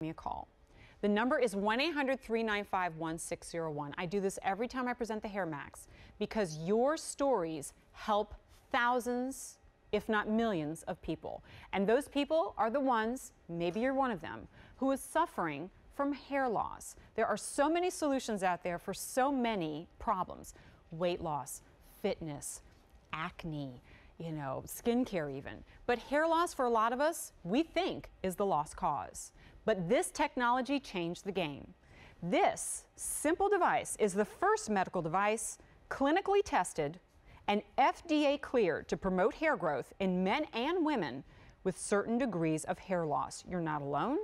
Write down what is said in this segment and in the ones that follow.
Me a call. The number is 1-800-395-1601. I do this every time I present the HairMax because your stories help thousands, if not millions, of people. And those people are the ones, maybe you're one of them, who is suffering from hair loss. There are so many solutions out there for so many problems. Weight loss, fitness, acne, skincare even. But hair loss for a lot of us, we think is the lost cause. But this technology changed the game. This simple device is the first medical device clinically tested and FDA cleared to promote hair growth in men and women with certain degrees of hair loss. You're not alone,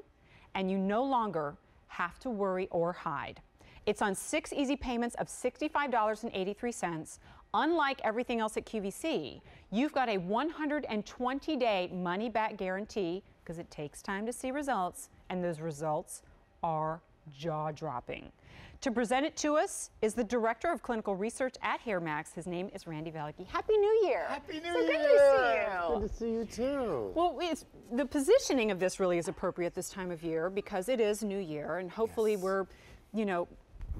and you no longer have to worry or hide. It's on 6 easy payments of $65.83. Unlike everything else at QVC, you've got a 120-day money-back guarantee because it takes time to see results, and those results are jaw-dropping. To present it to us is the Director of Clinical Research at HairMax. His name is Randy Valicki. Happy New Year! Happy New Year! Good to see you. Good to see you too. Well, the positioning of this really is appropriate this time of year because it is New Year, and hopefully we're,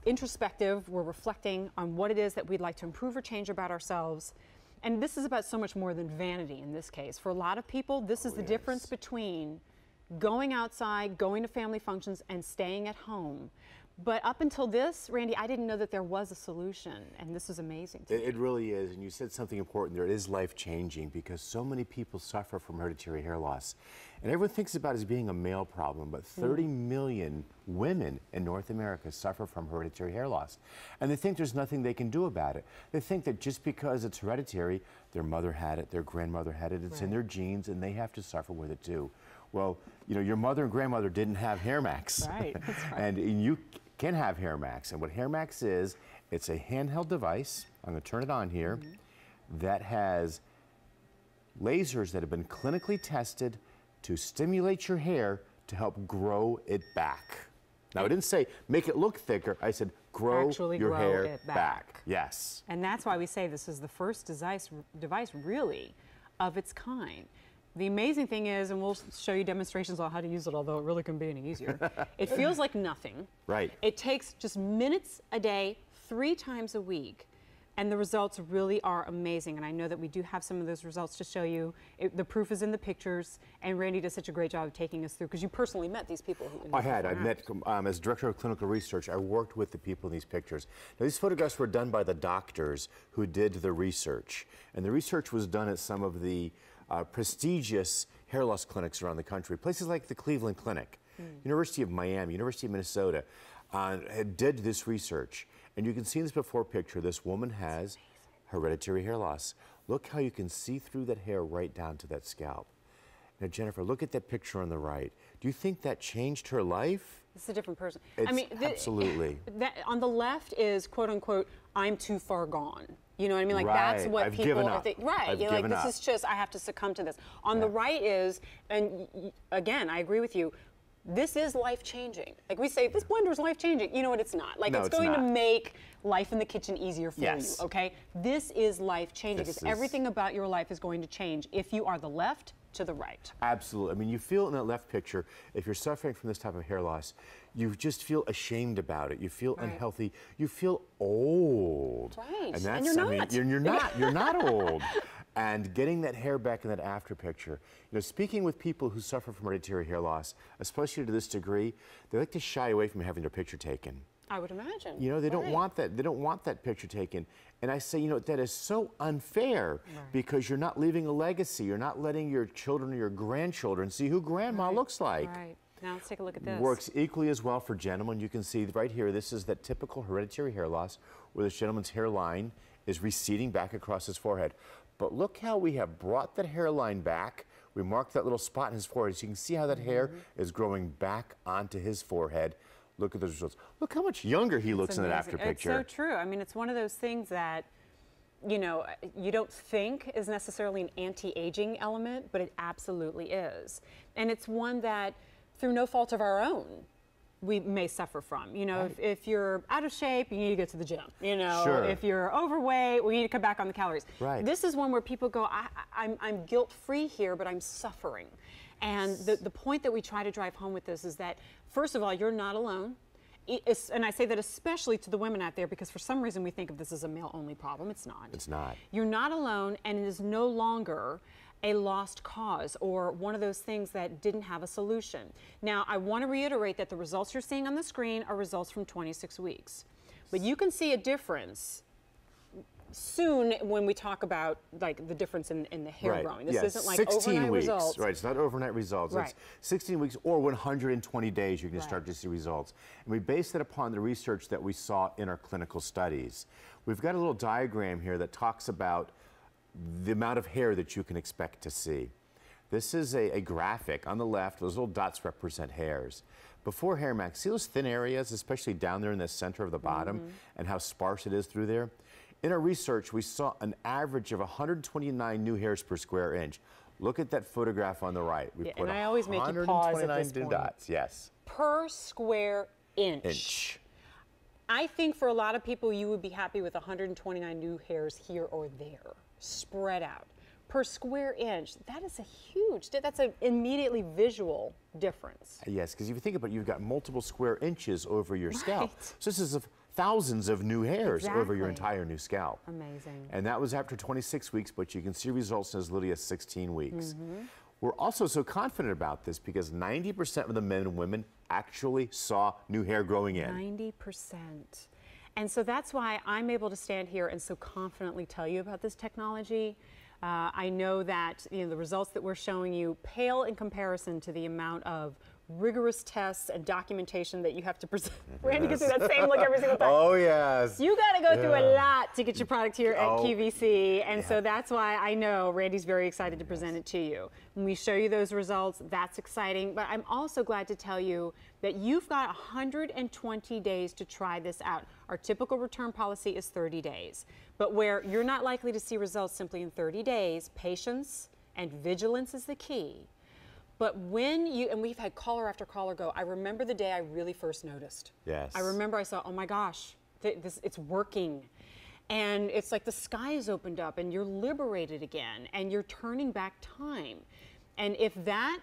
introspective. We're reflecting on what it is that we'd like to improve or change about ourselves. And this is about so much more than vanity in this case. For a lot of people, this is the difference between going outside, going to family functions, and staying at home. But up until this, Randy, I didn't know that there was a solution, and this is amazing to me. It really is, and you said something important there. It is life-changing because so many people suffer from hereditary hair loss. And everyone thinks about it as being a male problem, but 30 million women in North America suffer from hereditary hair loss. And they think there's nothing they can do about it. They think that just because it's hereditary, their mother had it, their grandmother had it, it's in their genes, and they have to suffer with it too. Well, your mother and grandmother didn't have HairMax. Right, that's right. And you can have HairMax. And what HairMax is, it's a handheld device, I'm going to turn it on here, that has lasers that have been clinically tested to stimulate your hair to help grow it back. Now, I didn't say make it look thicker, I said grow your hair back. Yes. And that's why we say this is the first device really of its kind. The amazing thing is, and we'll show you demonstrations on how to use it, although it really couldn't be any easier. It feels like nothing. Right. It takes just minutes a day, 3 times a week, and the results really are amazing. And I know that we do have some of those results to show you. The proof is in the pictures, and Randy does such a great job of taking us through, because you personally met these people. I met, as Director of Clinical Research, I worked with the people in these pictures. Now, these photographs were done by the doctors who did the research. And the research was done at some of the prestigious hair loss clinics around the country, places like the Cleveland Clinic, University of Miami, University of Minnesota, did this research. And you can see in this before picture, this woman has hereditary hair loss. Look how you can see through that hair right down to that scalp. Now, Jennifer, look at that picture on the right. Do you think that changed her life? It's a different person. Absolutely. On the left is, quote unquote, I'm too far gone. You know what I mean? Like that's what I've people given are up. thinking. Right. You're like, this is just, I have to succumb to this. On the right is, and again, I agree with you, this is life-changing. Like we say, this blender is life-changing. You know what? It's not. Like it's going to make life in the kitchen easier for you, okay? This is life-changing because everything about your life is going to change if you are the left to the right. Absolutely. I mean, you feel in that left picture, if you're suffering from this type of hair loss, you just feel ashamed about it. You feel unhealthy. You feel old. Right. And, that's, and you're not. I mean, you're not. You're not old. And getting that hair back in that after picture. Speaking with people who suffer from hereditary hair loss, especially to this degree, they like to shy away from having their picture taken. I would imagine. They don't want that. They don't want that picture taken. And I say, that is so unfair because you're not leaving a legacy. You're not letting your children or your grandchildren see who grandma looks like. Right. Now let's take a look at this. Works equally as well for gentlemen. You can see right here, this is that typical hereditary hair loss where this gentleman's hairline is receding back across his forehead. But look how we have brought that hairline back. We marked that little spot in his forehead so you can see how that hair is growing back onto his forehead. Look at those results. Look how much younger he looks in that after picture. It's so true. I mean, it's one of those things that, you don't think is necessarily an anti-aging element, but it absolutely is. And it's one that, through no fault of our own, we may suffer from. If you're out of shape, you need to go to the gym. If you're overweight, we need to cut back on the calories. Right. This is one where people go, I'm guilt-free here, but I'm suffering. And the point that we try to drive home with this is that, first of all, you're not alone. And I say that especially to the women out there, because for some reason we think of this as a male-only problem. It's not. It's not. You're not alone, and it is no longer a lost cause or one of those things that didn't have a solution. Now, I want to reiterate that the results you're seeing on the screen are results from 26 weeks. But you can see a difference soon when we talk about like the difference in the hair growing. This isn't like 16 overnight weeks, results. Right, it's not overnight results. Right. It's 16 weeks or 120 days you can start to see results. And we base that upon the research that we saw in our clinical studies. We've got a little diagram here that talks about the amount of hair that you can expect to see. This is a graphic. On the left, those little dots represent hairs. Before HairMax, see those thin areas, especially down there in the center of the bottom, and how sparse it is through there? In our research, we saw an average of 129 new hairs per square inch. Look at that photograph on the right. We put and I always make you pause at this point. dots, yes. Per square inch. I think for a lot of people, you would be happy with 129 new hairs here or there, spread out. Per square inch, that is a huge, that's an immediately visual difference. Yes, because if you think about it, you've got multiple square inches over your scalp. So this is thousands of new hairs over your entire new scalp. Amazing. And that was after 26 weeks, but you can see results in as little as 16 weeks. We're also so confident about this because 90% of the men and women actually saw new hair growing in. 90%. And so that's why I'm able to stand here and so confidently tell you about this technology. I know that the results that we're showing you pale in comparison to the amount of rigorous tests and documentation that you have to present. Randy gets through that same look every single time. Oh, yes. You got to go through a lot to get your product here at QVC, and so that's why I know Randy's very excited to present it to you. When we show you those results, that's exciting, but I'm also glad to tell you that you've got 120 days to try this out. Our typical return policy is 30 days, but where you're not likely to see results simply in 30 days, patience and vigilance is the key. But when you, and we've had caller after caller go, I remember the day I really first noticed. Yes. I remember I saw, oh my gosh, it's working. And it's like the sky is opened up and you're liberated again and you're turning back time. And if that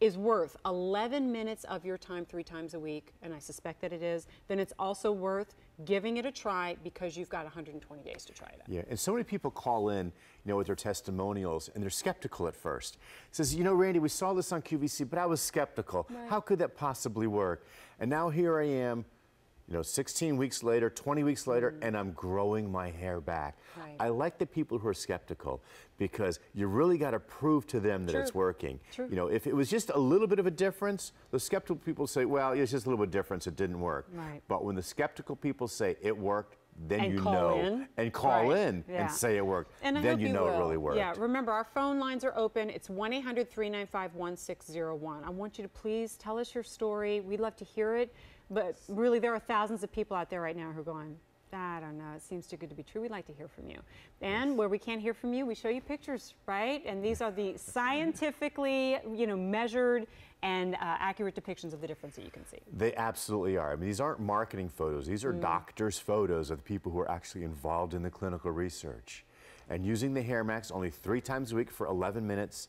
is worth 11 minutes of your time 3 times a week, and I suspect that it is, then it's also worth giving it a try because you've got 120 days to try it out. Yeah, and so many people call in, with their testimonials, and they're skeptical at first. Says, Randy, we saw this on QVC, but I was skeptical. Right. How could that possibly work? And now here I am, 16 weeks later, 20 weeks later, and I'm growing my hair back. Right. I like the people who are skeptical because you really got to prove to them that it's working. True. If it was just a little bit of a difference, the skeptical people say, well, it's just a little bit of difference, it didn't work. Right. But when the skeptical people say it worked, then and you know. And call in and say it worked. And then you know it really worked. Yeah, remember our phone lines are open. It's 1-800-395-1601. I want you to please tell us your story. We'd love to hear it. But really, there are thousands of people out there right now who are going, I don't know, it seems too good to be true. We'd like to hear from you. And where we can't hear from you, we show you pictures, right? And these are the scientifically, measured and accurate depictions of the difference that you can see. They absolutely are. I mean, these aren't marketing photos. These are doctors' photos of the people who are actually involved in the clinical research. And using the HairMax only 3 times a week for 11 minutes,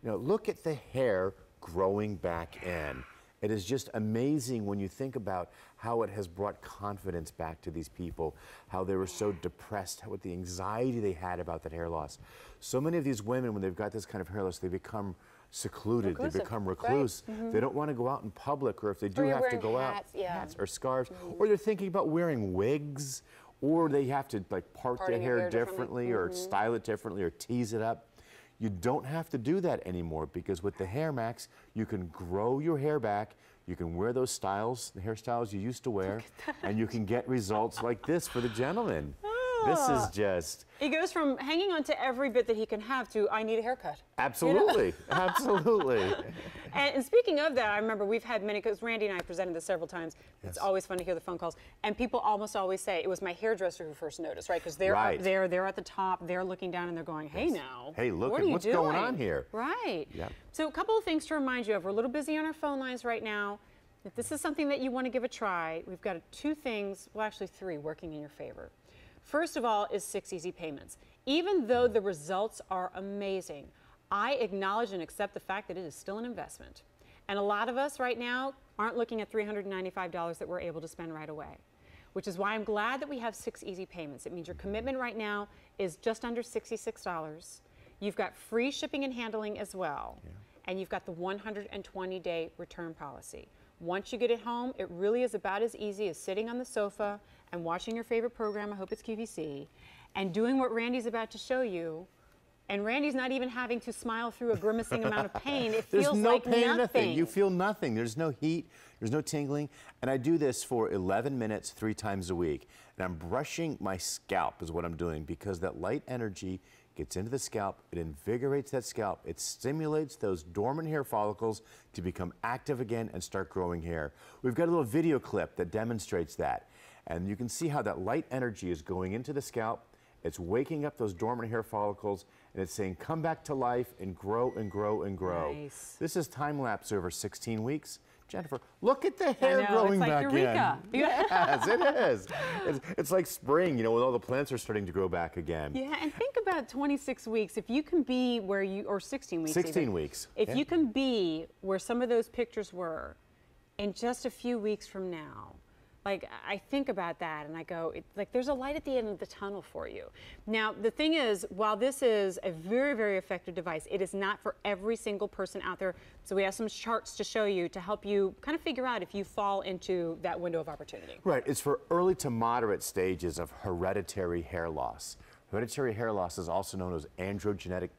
look at the hair growing back in. It is just amazing when you think about how it has brought confidence back to these people, how they were so depressed, what the anxiety they had about that hair loss. So many of these women, when they've got this kind of hair loss, they become secluded, they become recluse. Right. They don't want to go out in public, or if they do have to go out, hats or scarves, or they're thinking about wearing wigs, or they have to part their hair differently or style it differently or tease it up. You don't have to do that anymore because with the HairMax, you can grow your hair back, you can wear those styles, the hairstyles you used to wear, and you can get results like this for the gentleman. This is just... He goes from hanging on to every bit that he can have to, I need a haircut. Absolutely, absolutely. And speaking of that, I remember we've had many, because Randy and I presented this several times. It's always fun to hear the phone calls. And people almost always say, it was my hairdresser who first noticed, right? Because they're up there, they're at the top, they're looking down and they're going, hey now. Hey, look at what's going on here. Right. Yep. So a couple of things to remind you of. We're a little busy on our phone lines right now. If this is something that you want to give a try, we've got 2 things, well actually 3, working in your favor. First of all is 6 easy payments. Even though the results are amazing, I acknowledge and accept the fact that it is still an investment. And a lot of us right now aren't looking at $395 that we're able to spend right away, which is why I'm glad that we have 6 easy payments. It means your commitment right now is just under $66. You've got free shipping and handling as well. Yeah. And you've got the 120-day return policy. Once you get it home, it really is about as easy as sitting on the sofa and watching your favorite program, I hope it's QVC, and doing what Randy's about to show you. And Randy's not even having to smile through a grimacing amount of pain. It feels like pain, nothing. You feel nothing. There's no heat. There's no tingling. And I do this for 11 minutes 3 times a week. And I'm brushing my scalp is what I'm doing, because that light energy gets into the scalp. It invigorates that scalp. It stimulates those dormant hair follicles to become active again and start growing hair. We've got a little video clip that demonstrates that. And you can see how that light energy is going into the scalp. It's waking up those dormant hair follicles, and it's saying, come back to life and grow and grow and grow. Nice. This is time-lapse over 16 weeks. Jennifer, look at the hair growing it's like back Eureka. in. Yes, it is. It's like spring, you know, when all the plants are starting to grow back again. Yeah, and think about 26 weeks. If you can be where you, or 16 weeks 16 even. weeks. If you can be where some of those pictures were in just a few weeks from now, like, I think about that and I go, like, there's a light at the end of the tunnel for you. Now, the thing is, while this is a very, very effective device, it is not for every single person out there. So we have some charts to show you to help you kind of figure out if you fall into that window of opportunity. Right. It's for early to moderate stages of hereditary hair loss. Hereditary hair loss is also known as androgenetic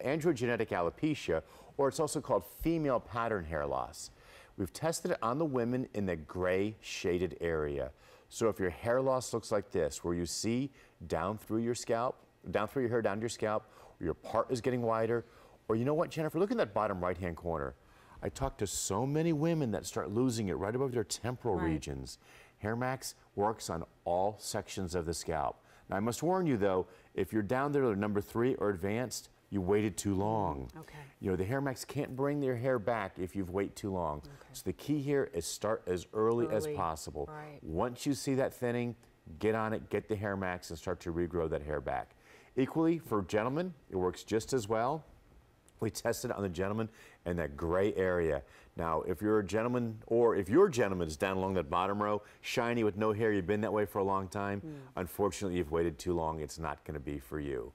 alopecia, or it's also called female pattern hair loss. We've tested it on the women in the gray shaded area. So if your hair loss looks like this, where you see down through your scalp, down through your hair, down to your scalp, or your part is getting wider, or you know what, Jennifer, look in that bottom right-hand corner. I talk to so many women that start losing it right above their temporal regions. HairMax works on all sections of the scalp. Now, I must warn you, though, if you're down there at number 3 or advanced, you waited too long. Okay. You know, the HairMax can't bring their hair back if you've waited too long. Okay. So the key here is start as early as possible. Right. Once you see that thinning, get on it, get the HairMax, and start to regrow that hair back. Equally, for gentlemen, it works just as well. We tested it on the gentleman in that gray area. Now, if you're a gentleman, or if your gentleman is down along that bottom row, shiny with no hair, you've been that way for a long time, unfortunately, you've waited too long. It's not going to be for you.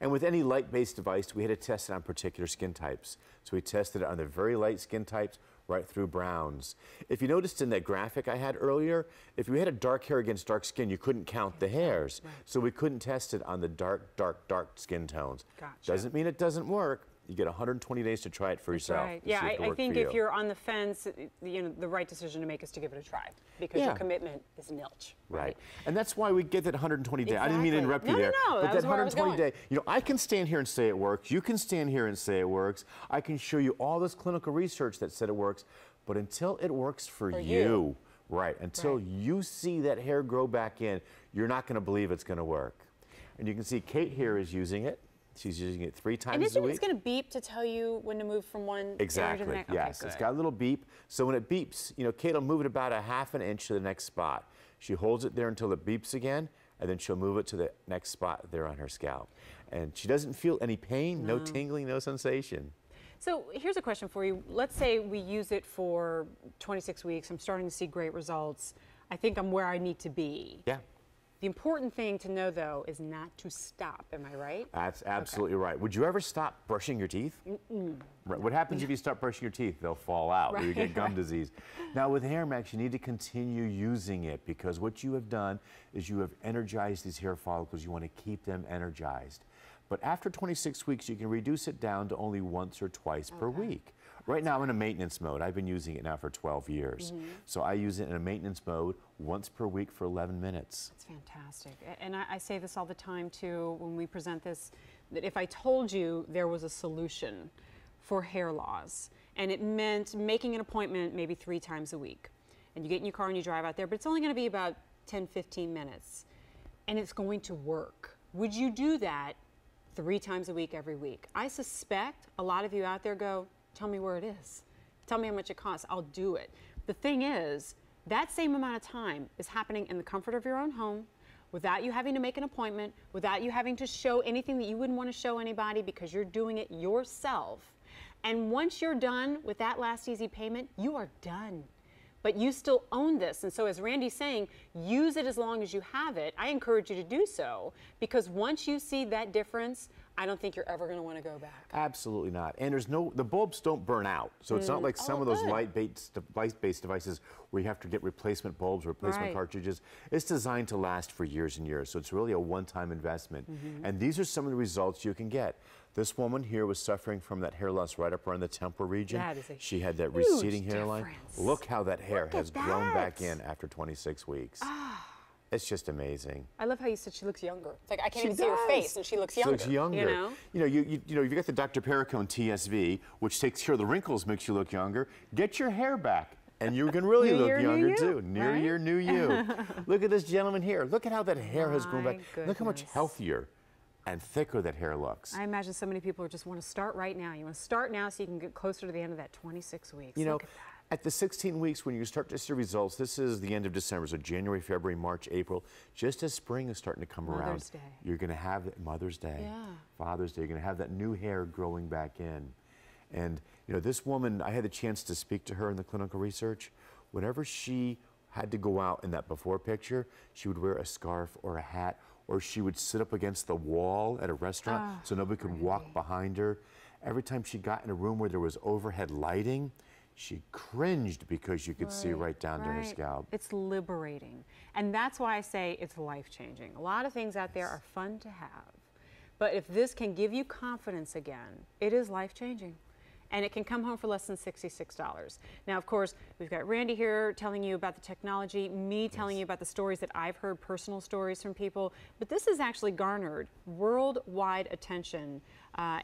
And with any light-based device, we had to test it on particular skin types. So we tested it on the very light skin types right through browns. If you noticed in that graphic I had earlier, if you had a dark hair against dark skin, you couldn't count the hairs. Right. So we couldn't test it on the dark, dark, dark skin tones. Gotcha. Doesn't mean it doesn't work. You get 120 days to try it for yourself. Right. Yeah, I think if you're on the fence, you know, the right decision to make is to give it a try, because your commitment is nilch. Right. And that's why we get that 120 day. Exactly. I didn't mean to interrupt you there. No, but that 120 day, you know, I can stand here and say it works. You can stand here and say it works. I can show you all this clinical research that said it works, but until it works for you, right, until you see that hair grow back in, you're not going to believe it's going to work. And you can see Kate here is using it. She's using it 3 times a week. And it's going to beep to tell you when to move from one area to the next? Yes, okay, it's got a little beep. So when it beeps, you know, Kate will move it about a ½ inch to the next spot. She holds it there until it beeps again, and then she'll move it to the next spot there on her scalp. And she doesn't feel any pain, no tingling, no sensation. So here's a question for you. Let's say we use it for 26 weeks. I'm starting to see great results. I think I'm where I need to be. Yeah. The important thing to know, though, is not to stop. Am I right? That's absolutely right. Would you ever stop brushing your teeth? Right. What happens if you stop brushing your teeth? They'll fall out, or you get gum disease. Now, with HairMax, you need to continue using it, because what you have done is you have energized these hair follicles. You want to keep them energized. But after 26 weeks, you can reduce it down to only once or twice per week. Right now, I'm in a maintenance mode. I've been using it now for 12 years. So I use it in a maintenance mode once per week for 11 minutes. That's fantastic. And I say this all the time, too, when we present this, that if I told you there was a solution for hair loss, and it meant making an appointment maybe 3 times a week, and you get in your car and you drive out there, but it's only going to be about 10, 15 minutes, and it's going to work, would you do that 3 times a week every week? I suspect a lot of you out there go, tell me where it is. Tell me how much it costs. I'll do it. The thing is, that same amount of time is happening in the comfort of your own home, without you having to make an appointment, without you having to show anything that you wouldn't want to show anybody because you're doing it yourself. And once you're done with that last easy payment, you are done. But you still own this. And so as Randy's saying, use it as long as you have it. I encourage you to do so, because once you see that difference, I don't think you're ever going to want to go back. Absolutely not. And the bulbs don't burn out. So it's not like some of those light-based devices where you have to get replacement bulbs, replacement cartridges. It's designed to last for years and years. So it's really a one-time investment. And these are some of the results you can get. This woman here was suffering from that hair loss right up around the temple region. She had that receding hairline. Look how that hair has grown back in after 26 weeks. It's just amazing. I love how you said she looks younger. It's like I can't even see her face, and she looks younger. She looks younger. You've got the Dr. Perricone TSV, which takes care of the wrinkles, makes you look younger. Get your hair back, and you can really look younger too. New year, new you. Look at this gentleman here. Look at how that hair has grown back. Look how much healthier and thicker that hair looks. I imagine so many people just want to start right now. You want to start now so you can get closer to the end of that 26 weeks. You know, at the 16 weeks, when you start to see results, this is the end of December, so January, February, March, April, just as spring is starting to come around, you're going to have Mother's Day, Father's Day, you're going to have that new hair growing back in. And, this woman, I had the chance to speak to her in the clinical research. Whenever she had to go out in that before picture, she would wear a scarf or a hat, or she would sit up against the wall at a restaurant so nobody could walk behind her. Every time she got in a room where there was overhead lighting, she cringed because you could see right down to her scalp. It's liberating. And that's why I say it's life-changing. A lot of things out there are fun to have. But if this can give you confidence again, it is life-changing. And it can come home for less than $66. Now, of course, we've got Randy here telling you about the technology, me telling you about the stories that I've heard, personal stories from people. But this has actually garnered worldwide attention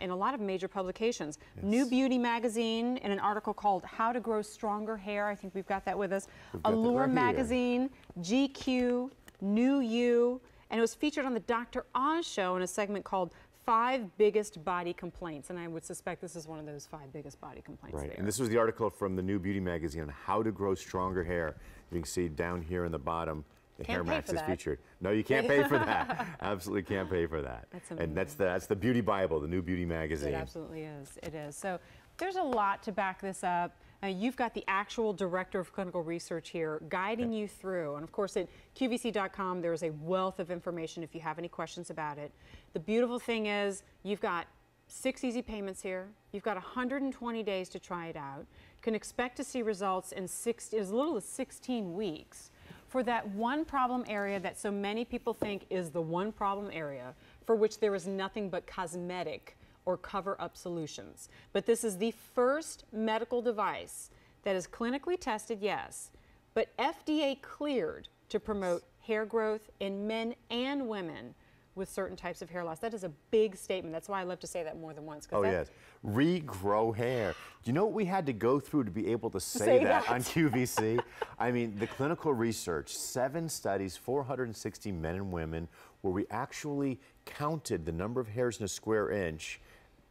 in a lot of major publications. New Beauty magazine, in an article called How to Grow Stronger Hair. I think we've got that with us. Allure magazine, GQ, New You. And it was featured on the Dr. Oz show in a segment called 5 Biggest Body Complaints, and I would suspect this is one of those 5 biggest body complaints. Right, and this was the article from the New Beauty magazine on how to grow stronger hair. You can see down here in the bottom, the HairMax is featured. No, you can't pay for that. Absolutely can't pay for that. That's amazing. And that's the Beauty Bible, the New Beauty magazine. It absolutely is. It is. So there's a lot to back this up. You've got the actual director of clinical research here guiding you through. And of course, at QVC.com, there's a wealth of information if you have any questions about it. The beautiful thing is you've got 6 easy payments here. You've got 120 days to try it out. You can expect to see results in as little as 16 weeks for that one problem area that so many people think is the one problem area for which there is nothing but cosmetic or cover-up solutions. But this is the first medical device that is clinically tested, yes, but FDA cleared to promote hair growth in men and women with certain types of hair loss. That is a big statement. That's why I love to say that more than once. Oh, yes. Regrow hair. Do you know what we had to go through to be able to say that on QVC? I mean, the clinical research, 7 studies, 460 men and women, where we actually counted the number of hairs in a square inch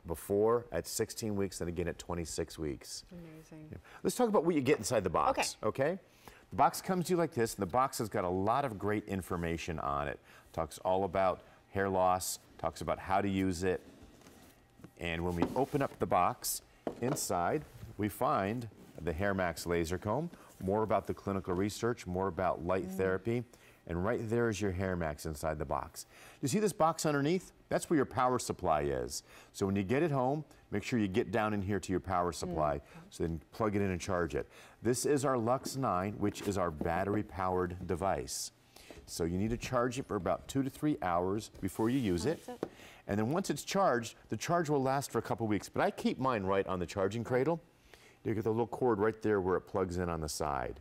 before at 16 weeks and again at 26 weeks. Amazing. Yeah. Let's talk about what you get inside the box, okay? The box comes to you like this, and the box has got a lot of great information on it. Talks all about hair loss, talks about how to use it. And when we open up the box, inside we find the HairMax LaserComb, more about the clinical research, more about light therapy, and right there is your HairMax inside the box. You see this box underneath? That's where your power supply is. So when you get it home, make sure you get down in here to your power supply, so then plug it in and charge it. This is our Lux 9, which is our battery-powered device. So you need to charge it for about 2 to 3 hours before you use it. And then once it's charged, the charge will last for a couple weeks. But I keep mine right on the charging cradle. You get the little cord right there where it plugs in on the side.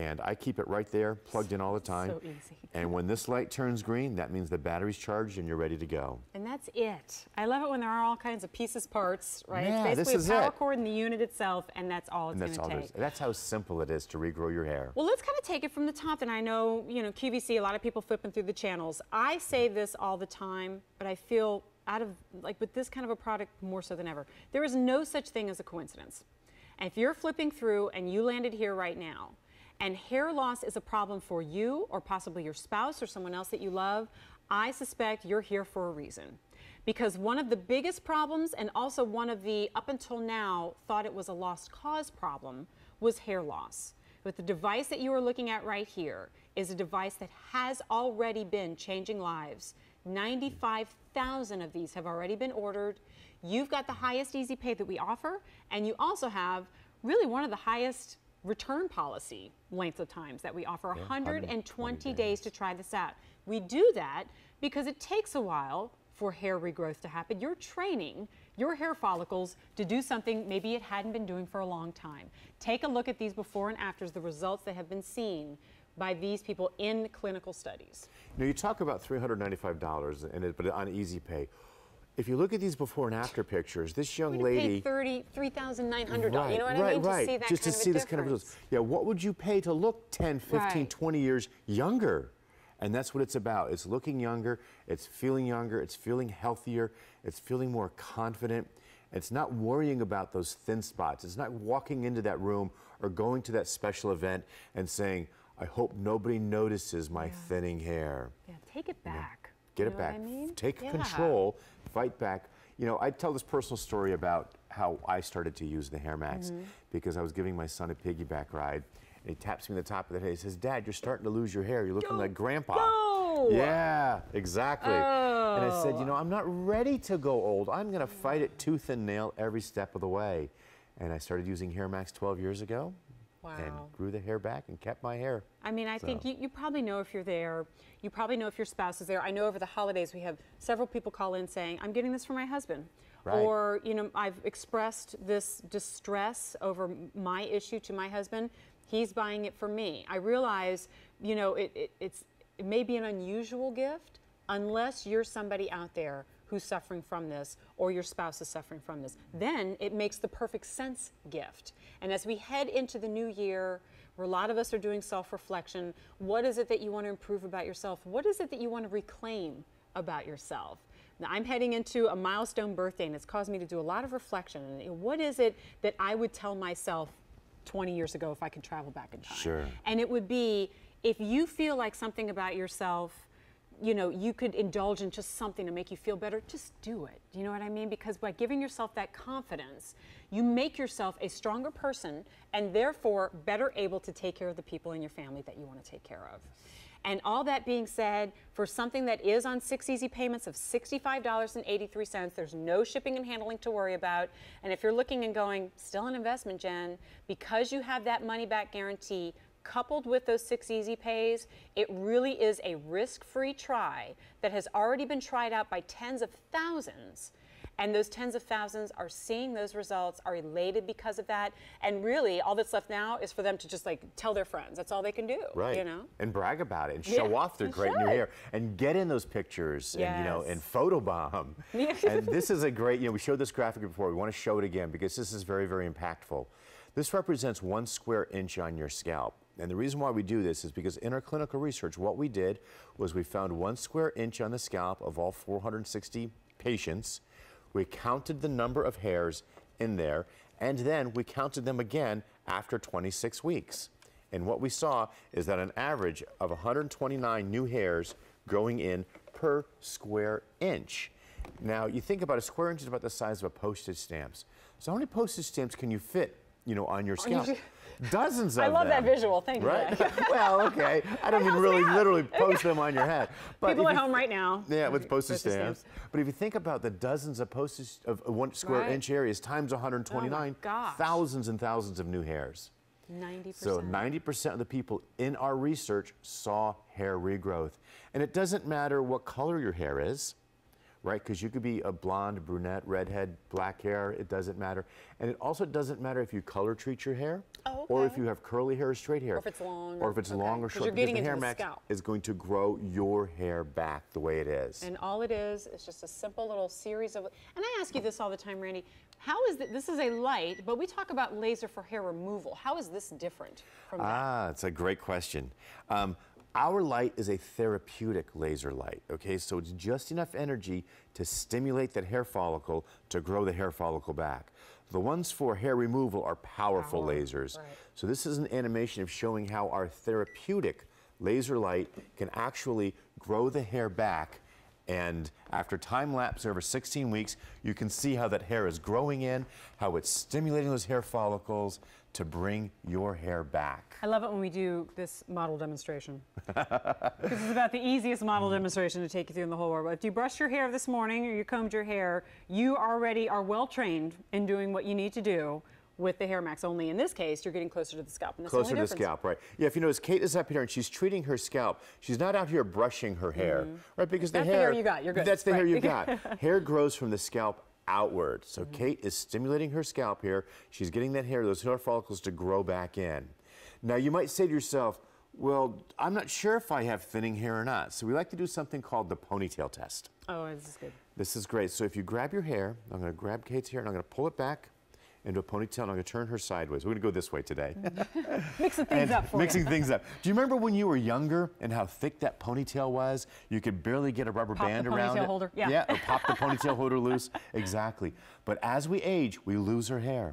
And I keep it right there, plugged in all the time. So easy. And when this light turns green, that means the battery's charged and you're ready to go. And that's it. I love it when there are all kinds of pieces, parts, right? Yeah, it's basically this a is power cord in the unit itself, and that's all it's going to take. That's how simple it is to regrow your hair. Well, let's kind of take it from the top. And I know, QVC, a lot of people flipping through the channels. I say this all the time, but I feel with this kind of a product more so than ever. There is no such thing as a coincidence. And if you're flipping through and you landed here right now, and hair loss is a problem for you or possibly your spouse or someone else that you love, I suspect you're here for a reason. Because one of the biggest problems, and also one of the, up until now, thought it was a lost cause problem, was hair loss. But the device that you are looking at right here is a device that has already been changing lives. 95,000 of these have already been ordered. You've got the highest easy pay that we offer, and you also have really one of the highest return policy length of times that we offer, 120 days to try this out. We do that because it takes a while for hair regrowth to happen. You're training your hair follicles to do something maybe it hadn't been doing for a long time. Take a look at these before and afters, the results that have been seen by these people in clinical studies. Now you talk about $395 in it, but on easy pay. If you look at these before and after pictures, this young lady paid $33,900. Right, you know what I mean? Right. To see that just kind to of see a this kind of difference. results. Yeah, what would you pay to look 10, 15, Right. 20 years younger? And that's what it's about. It's looking younger, it's feeling healthier, it's feeling more confident. It's not worrying about those thin spots. It's not walking into that room or going to that special event and saying, I hope nobody notices my thinning hair. Yeah, take it back. Get You it know back. what I mean? Take Yeah. control, fight back. You know, I tell this personal story about how I started to use the HairMax because I was giving my son a piggyback ride. And he taps me on the top of the head. He says, Dad, you're starting to lose your hair. You're looking like Grandpa. No! Yeah, exactly. And I said, you know, I'm not ready to go old. I'm going to fight it tooth and nail every step of the way. And I started using HairMax 12 years ago. Wow. And grew the hair back and kept my hair. I mean, I think you probably know if you're there. You probably know if your spouse is there. I know over the holidays we have several people call in saying, I'm getting this for my husband. Right. Or, you know, I've expressed this distress over my issue to my husband. He's buying it for me. I realize, you know, it may be an unusual gift unless you're somebody out there who's suffering from this or your spouse is suffering from this. Then it makes the perfect sense gift. And as we head into the new year, where a lot of us are doing self-reflection, what is it that you want to improve about yourself? What is it that you want to reclaim about yourself? Now, I'm heading into a milestone birthday, and it's caused me to do a lot of reflection. And what is it that I would tell myself 20 years ago if I could travel back in time? Sure. And it would be, if you feel like something about yourself, you know, you could indulge in just something to make you feel better, just do it. Do you know what I mean? Because by giving yourself that confidence, you make yourself a stronger person and therefore better able to take care of the people in your family that you want to take care of. And all that being said, for something that is on 6 easy payments of $65.83, there's no shipping and handling to worry about. And if you're looking and going, still an investment, Jen, because you have that money back guarantee, coupled with those 6 easy pays, it really is a risk-free try that has already been tried out by tens of thousands. And those tens of thousands are seeing those results, are elated because of that. And really, all that's left now is for them to just like tell their friends. That's all they can do. Right. You know? And brag about it and show off their great new hair and get in those pictures and, you know, and photobomb. And this is a great, you know, we showed this graphic before. We want to show it again because this is very, very impactful. This represents 1 square inch on your scalp. And the reason why we do this is because in our clinical research, what we did was we found 1 square inch on the scalp of all 460 patients. We counted the number of hairs in there, and then we counted them again after 26 weeks. And what we saw is that an average of 129 new hairs growing in per square inch. Now, you think about a square inch is about the size of a postage stamp. So how many postage stamps can you fit, you know, on your scalp? Dozens of them. I love that visual. Thank you. Right? Well, okay. I don't mean really literally post them on your head. But People at home right now. Yeah, with postage stamps. But if you think about the dozens of postage of 1 square inch areas times 129, thousands and thousands of new hairs. 90%. So 90% of the people in our research saw hair regrowth. And it doesn't matter what color your hair is, right? Because you could be a blonde, brunette, redhead, black hair. It doesn't matter. And it also doesn't matter if you color treat your hair or if you have curly hair or straight hair. Or if it's long. Or if it's long or short. You're getting because into the the HairMax scalp. is going to grow your hair back the way it is. And all it is just a simple little series of, and I ask you this all the time, Randy, how is this is a light, but we talk about laser for hair removal. How is this different from that? It's a great question. Our light is a therapeutic laser light, okay? So it's just enough energy to stimulate that hair follicle to grow the hair follicle back. The ones for hair removal are powerful lasers. Right. So this is an animation of showing how our therapeutic laser light can actually grow the hair back. And after time lapse over 16 weeks, you can see how that hair is growing in, how it's stimulating those hair follicles to bring your hair back. I love it when we do this model demonstration. This is about the easiest model demonstration to take you through in the whole world. But if you brushed your hair this morning or you combed your hair, you already are well trained in doing what you need to do with the HairMax. Only in this case, you're getting closer to the scalp. And that's Closer the to only the difference. scalp, right. Yeah, if you notice, Kate is up here and she's treating her scalp. She's not out here brushing her hair, right? Because That's the hair you got, you're good. That's the hair Right. you got. Hair grows from the scalp outward. So Kate is stimulating her scalp here. She's getting that hair, those hair follicles to grow back in. Now, you might say to yourself, well, I'm not sure if I have thinning hair or not. So we like to do something called the ponytail test. Oh, this is good. This is great. So if you grab your hair, I'm going to grab Kate's hair and I'm going to pull it back into a ponytail, and I'm going to turn her sideways. We're going to go this way today. Mixing things up for Mixing you. things up. Do you remember when you were younger and how thick that ponytail was? You could barely get a rubber band around it. Pop the ponytail holder. Yeah. Yeah, or pop the ponytail holder loose. Exactly. But as we age, we lose our hair.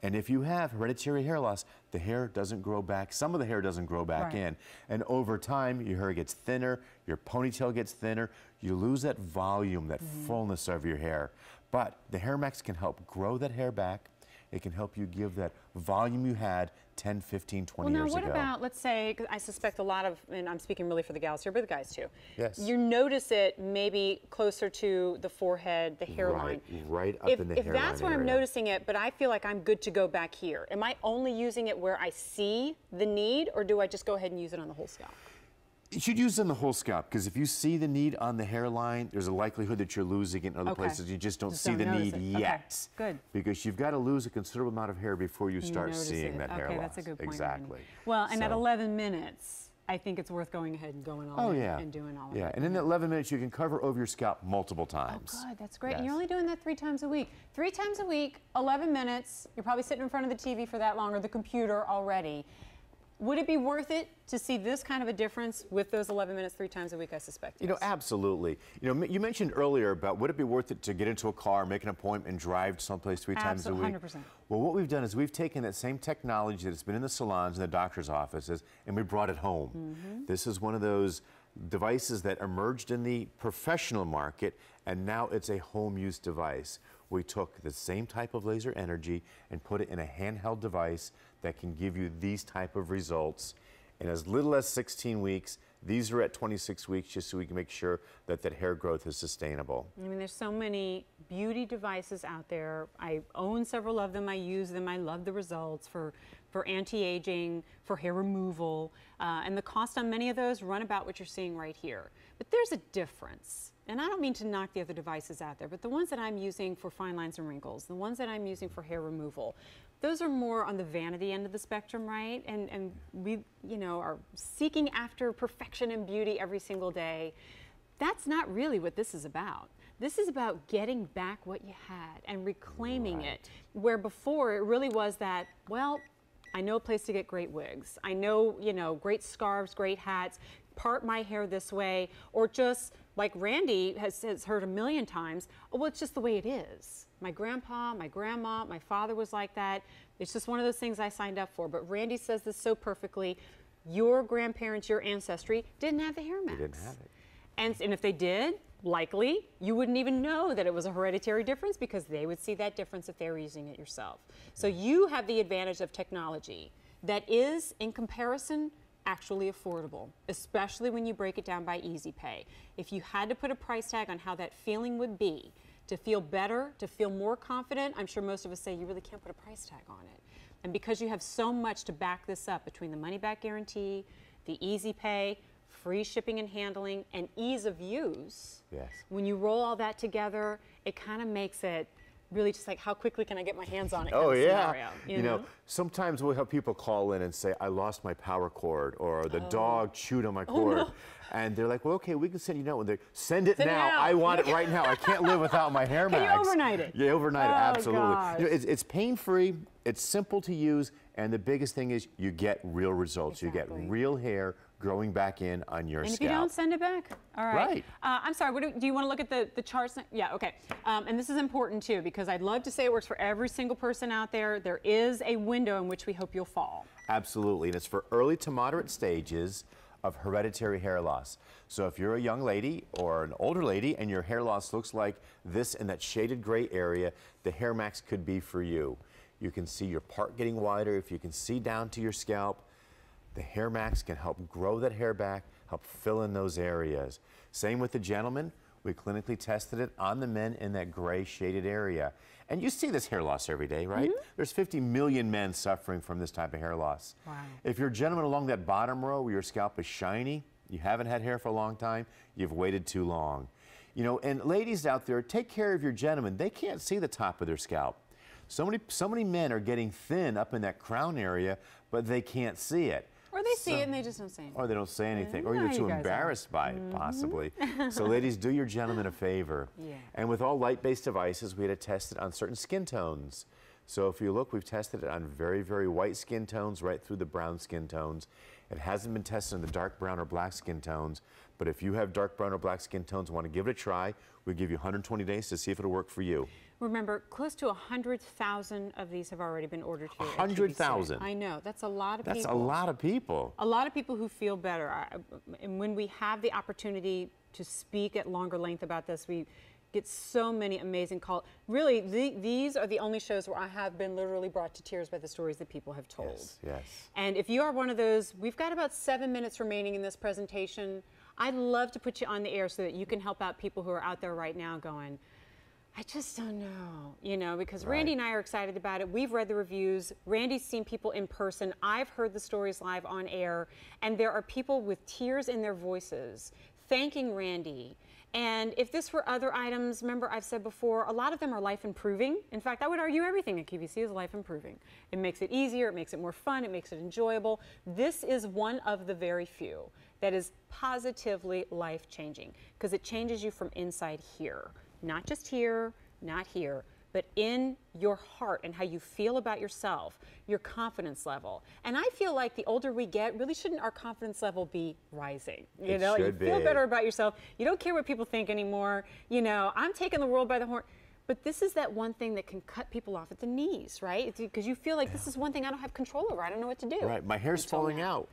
And if you have hereditary hair loss, the hair doesn't grow back. Some of the hair doesn't grow back in. And over time, your hair gets thinner, your ponytail gets thinner, you lose that volume, that fullness of your hair. But the HairMax can help grow that hair back. It can help you give that volume you had 10, 15, 20 years ago. Well, now what about, let's say, 'cause I suspect a lot of, and I'm speaking really for the gals here, but the guys too. Yes. You notice it maybe closer to the forehead, the hairline. Right up in the hairline If that's where I'm area. noticing it, but I feel like I'm good to go back here, am I only using it where I see the need, or do I just go ahead and use it on the whole scalp? You should use it on the whole scalp, because if you see the need on the hairline, there's a likelihood that you're losing it in other places. You just don't see the need yet. Good. Because you've got to lose a considerable amount of hair before you start notice seeing it. that hair Okay, loss. that's a good point. Exactly. Randy. Well, and at So- 11 minutes, I think it's worth going ahead and going all in and doing all of it. Yeah, and in 11 minutes, you can cover over your scalp multiple Oh, times. good, that's great. And Yes. you're only doing that 3 times a week. 3 times a week, 11 minutes. You're probably sitting in front of the TV for that long or the computer already. Would it be worth it to see this kind of a difference with those 11 minutes 3 times a week, I suspect? You know, absolutely. You know, you mentioned earlier about would it be worth it to get into a car, make an appointment, and drive someplace 3 times a week? 100%. Well, what we've done is we've taken that same technology that's been in the salons and the doctor's offices, and we brought it home. This is one of those devices that emerged in the professional market, and now it's a home use device. We took the same type of laser energy and put it in a handheld device that can give you these type of results in as little as 16 weeks. These are at 26 weeks, just so we can make sure that that hair growth is sustainable. I mean, there's so many beauty devices out there. I own several of them. I use them. I love the results for anti-aging, for hair removal. And the cost on many of those run about what you're seeing right here. But there's a difference. And I don't mean to knock the other devices out there, but the ones that I'm using for fine lines and wrinkles, the ones that I'm using for hair removal, those are more on the vanity end of the spectrum, right? And we, you know, are seeking after perfection and beauty every single day. That's not really what this is about. This is about getting back what you had and reclaiming it, where before it really was that, well, I know a place to get great wigs. I know, you know, great scarves, great hats, part my hair this way, or just like Randy has heard a million times, oh, well, it's just the way it is. My grandpa, my grandma, my father was like that. It's just one of those things I signed up for. But Randy says this so perfectly. Your grandparents, your ancestry didn't have the HairMax. They didn't have it. And if they did, likely, you wouldn't even know that it was a hereditary difference because they would see that difference if they were using it yourself. So you have the advantage of technology that is, in comparison, actually affordable, especially when you break it down by Easy Pay. If you had to put a price tag on how that feeling would be, to feel better, to feel more confident, I'm sure most of us say you really can't put a price tag on it. And because you have so much to back this up between the money-back guarantee, the Easy Pay, free shipping and handling, and ease of use, when you roll all that together, it kind of makes it really just like, how quickly can I get my hands on it? Oh, yeah. Scenario, you know, sometimes we'll have people call in and say, I lost my power cord, or the dog chewed on my cord. no. And they're like, well, okay, we can send you now. Send it now. I want it right now. I can't live without my HairMax. Can you overnight it? Yeah, overnight it, Oh, absolutely. gosh. You know, it's pain-free, it's simple to use, And the biggest thing is you get real results. Exactly. You get real hair growing back in on your and scalp. if you don't, send it back. All right. Right. I'm sorry, do you want to look at the charts? Yeah, okay. And this is important too, because I'd love to say it works for every single person out there. There is a window in which we hope you'll fall. Absolutely, and it's for early to moderate stages of hereditary hair loss. So if you're a young lady or an older lady and your hair loss looks like this in that shaded gray area, the HairMax could be for you. You can see your part getting wider. If you can see down to your scalp, the HairMax can help grow that hair back, help fill in those areas. Same with the gentlemen. We clinically tested it on the men in that gray shaded area. And you see this hair loss every day, right? Mm-hmm. There's 50 million men suffering from this type of hair loss. Wow. If you're a gentleman along that bottom row where your scalp is shiny, you haven't had hair for a long time, you've waited too long. You know, and ladies out there, take care of your gentlemen. They can't see the top of their scalp. So many men are getting thin up in that crown area, but they can't see it. Or they see it and they just don't say anything. Or they don't say anything, or Yeah, you're you too guys are. embarrassed by it, possibly. So ladies, do your gentlemen a favor. Yeah. And with all light-based devices, we had to test it on certain skin tones. So if you look, we've tested it on very, very white skin tones right through the brown skin tones. It hasn't been tested in the dark brown or black skin tones, but if you have dark brown or black skin tones and want to give it a try, we give you 120 days to see if it'll work for you. Remember, close to 100,000 of these have already been ordered here. 100,000. I know, that's a lot of people. That's a lot of people. A lot of people who feel better. And when we have the opportunity to speak at longer length about this, we get so many amazing calls. Really, these are the only shows where I have been literally brought to tears by the stories that people have told. Yes, yes. And if you are one of those, we've got about 7 minutes remaining in this presentation. I'd love to put you on the air so that you can help out people who are out there right now going, I just don't know, you know, because Right. Randy and I are excited about it. We've read the reviews. Randy's seen people in person. I've heard the stories live on air. And there are people with tears in their voices thanking Randy. And if this were other items, remember I've said before, a lot of them are life improving. In fact, I would argue everything at QVC is life improving. It makes it easier, it makes it more fun, it makes it enjoyable. This is one of the very few that is positively life changing because it changes you from inside here. Not just here, not here, but in your heart and how you feel about yourself, your confidence level. And I feel like the older we get, really shouldn't our confidence level be rising? You know, you feel better about yourself. You don't care what people think anymore. You know, I'm taking the world by the horn. But this is that one thing that can cut people off at the knees, right? Because you feel like this is one thing I don't have control over. I don't know what to do. Right, my hair's falling out.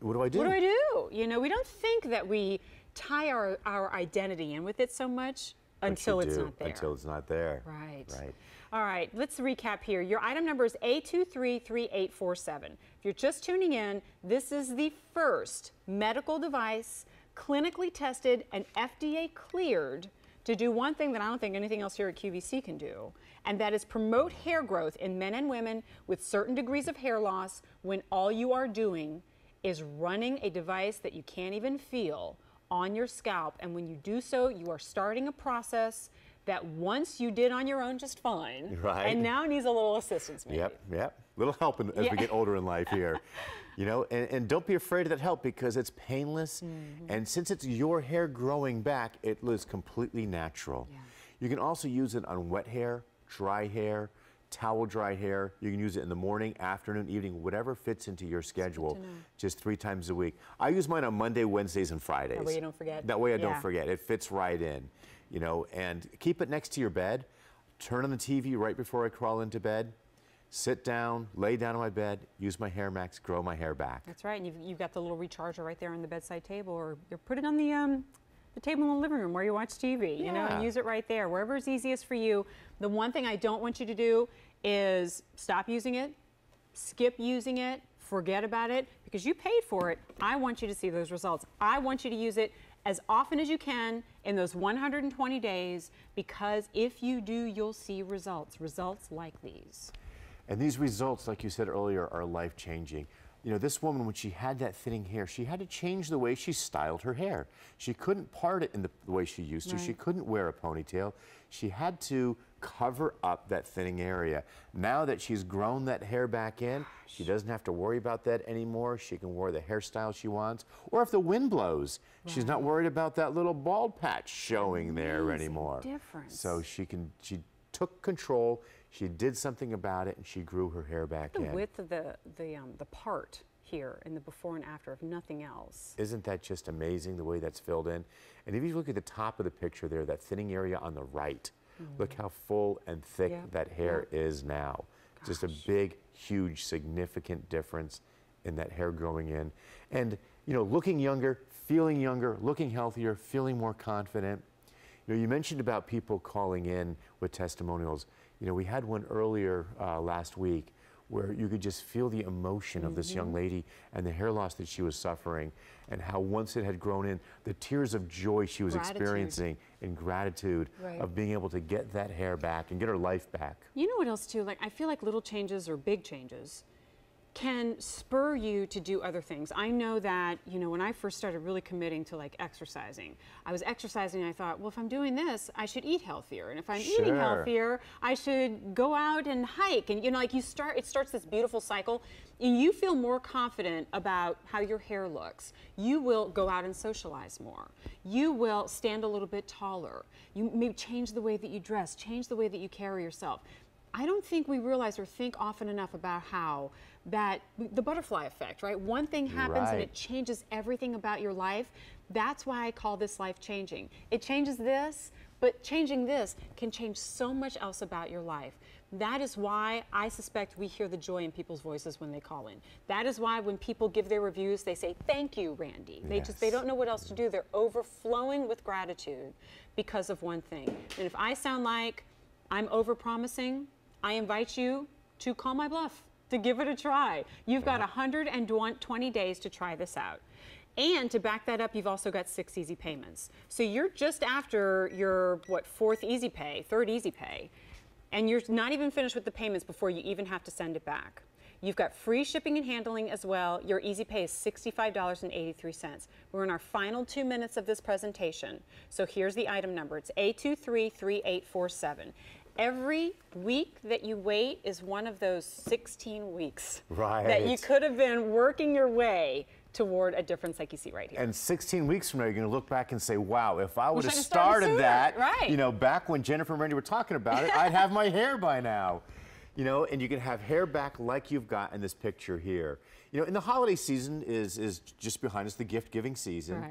What do I do? What do I do? You know, we don't think that we tie our identity in with it so much. Until it's not there. Until it's not there. Right. Right. All right, let's recap here. Your item number is A233847. If you're just tuning in, this is the first medical device clinically tested and FDA cleared to do one thing that I don't think anything else here at QVC can do, and that is promote hair growth in men and women with certain degrees of hair loss when all you are doing is running a device that you can't even feel on your scalp. And when you do so, you are starting a process that once you did on your own just fine, Right. and now needs a little assistance maybe. Yep. Little help as we get older in life here. You know, and don't be afraid of that help because it's painless. And since it's your hair growing back, it is completely natural. Yeah. You can also use it on wet hair, dry hair, towel dry hair. You can use it in the morning, afternoon, evening, whatever fits into your schedule, just 3 times a week. I use mine on Monday, Wednesdays, and Fridays. That way you don't forget. That way I don't forget. It fits right in, you know, and keep it next to your bed. Turn on the TV right before I crawl into bed. Sit down, lay down on my bed, use my HairMax, grow my hair back. That's right, and you've got the little recharger right there on the bedside table, or you put it on the table in the living room where you watch TV, you know, and use it right there, wherever is easiest for you. The one thing I don't want you to do is stop using it, skip using it, forget about it, because you paid for it. I want you to see those results. I want you to use it as often as you can in those 120 days, because if you do, you'll see results like these. And these results, like you said earlier, are life-changing. You know, this woman, when she had that thinning hair, she had to change the way she styled her hair. She couldn't part it in the way she used to. She couldn't wear a ponytail. She had to cover up that thinning area. Now that she's grown that hair back in, she doesn't have to worry about that anymore. She can wear the hairstyle she wants. Or if the wind blows, she's not worried about that little bald patch showing there anymore. Difference. So she took control. She did something about it, and she grew her hair back in. The width of the part here in the before and after, if nothing else. Isn't that just amazing, the way that's filled in? And if you look at the top of the picture there, that thinning area on the right, look how full and thick that hair is now. Gosh. Just a big, huge, significant difference in that hair growing in. And, you know, looking younger, looking healthier, feeling more confident. You know, you mentioned about people calling in with testimonials. You know, we had one earlier last week where you could just feel the emotion of this young lady and the hair loss that she was suffering, and how once it had grown in, the tears of joy she was experiencing in gratitude of being able to get that hair back and get her life back. You know what else too? Like, I feel like little changes or big changes can spur you to do other things. I know that, you know, when I first started really committing to like exercising, I was exercising and I thought, well, if I'm doing this, I should eat healthier. And if I'm eating healthier, I should go out and hike. And, you know, like it starts this beautiful cycle. And you feel more confident about how your hair looks. You will go out and socialize more. You will stand a little bit taller. You maybe change the way that you dress, change the way that you carry yourself. I don't think we realize or think often enough about how the butterfly effect, right? One thing happens and it changes everything about your life. That's why I call this life changing. It changes this, but changing this can change so much else about your life. That is why I suspect we hear the joy in people's voices when they call in. That is why when people give their reviews, they say, "Thank you, Randy." They don't know what else to do. They're overflowing with gratitude because of one thing. And if I sound like I'm over-promising, I invite you to call my bluff, to give it a try. You've got 120 days to try this out. And to back that up, you've also got 6 easy payments. So you're just after your, third easy pay, and you're not even finished with the payments before you even have to send it back. You've got free shipping and handling as well. Your easy pay is $65.83. We're in our final 2 minutes of this presentation. So here's the item number. It's A233847. Every week that you wait is one of those 16 weeks that you could have been working your way toward a difference like you see right here. And 16 weeks from now, you're going to look back and say, wow, if I would have started that, you know, back when Jennifer and Randy were talking about it, I'd have my hair by now. You know, and you can have hair back like you've got in this picture here. You know, and the holiday season is just behind us, the gift-giving season.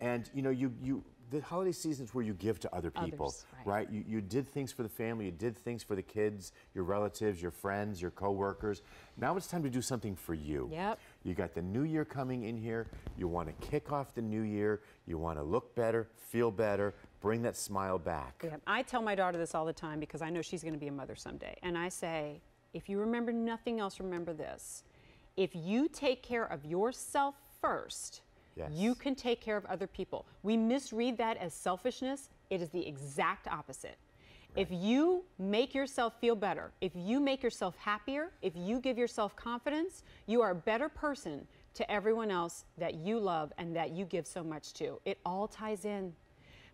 And, you know, the holiday season is where you give to other people, right? You did things for the family, you did things for the kids, your relatives, your friends, your co-workers. Now it's time to do something for you. You got the new year coming in here. You want to kick off the new year. You want to look better, feel better, bring that smile back. I tell my daughter this all the time because I know she's going to be a mother someday. And I say, if you remember nothing else, remember this. If you take care of yourself first, you can take care of other people. We misread that as selfishness. It is the exact opposite. If you make yourself feel better, if you make yourself happier, if you give yourself confidence, you are a better person to everyone else that you love and that you give so much to. It all ties in.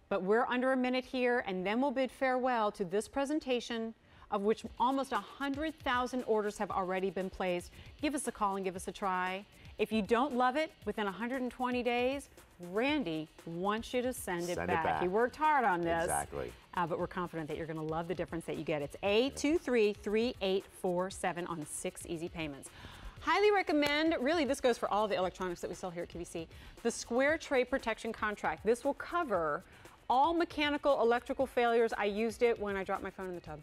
But we're under a minute here, and then we'll bid farewell to this presentation, of which almost 100,000 orders have already been placed. Give us a call and give us a try. If you don't love it within 120 days, Randy wants you to send it back. He worked hard on this. But we're confident that you're going to love the difference that you get. It's A233847 on 6 easy payments. Highly recommend, really this goes for all the electronics that we sell here at QVC, the Square Tray Protection Contract. This will cover all mechanical, electrical failures. I used it when I dropped my phone in the tub.